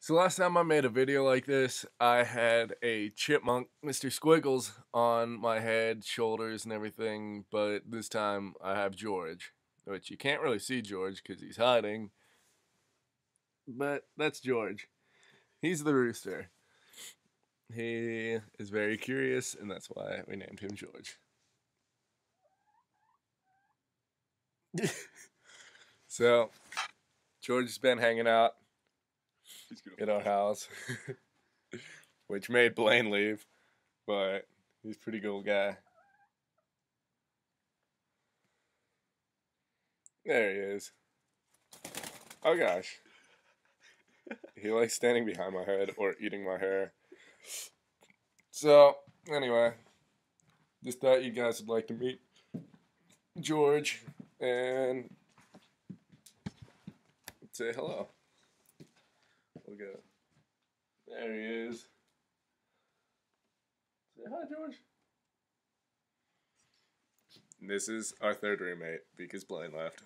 So last time I made a video like this, I had a chipmunk, Mr. Squiggles, on my head, shoulders, and everything, but this time I have George, which you can't really see George because he's hiding, but that's George. He's the rooster. He is very curious, and that's why we named him George. So, George has been hanging out in our house, which made Blaine leave, but he's a pretty cool guy. There he is. Oh gosh. He likes standing behind my head or eating my hair. So, anyway, just thought you guys would like to meet George and say hello. We'll go. There he is. Say hi, George. And this is our third roommate because Blaine left.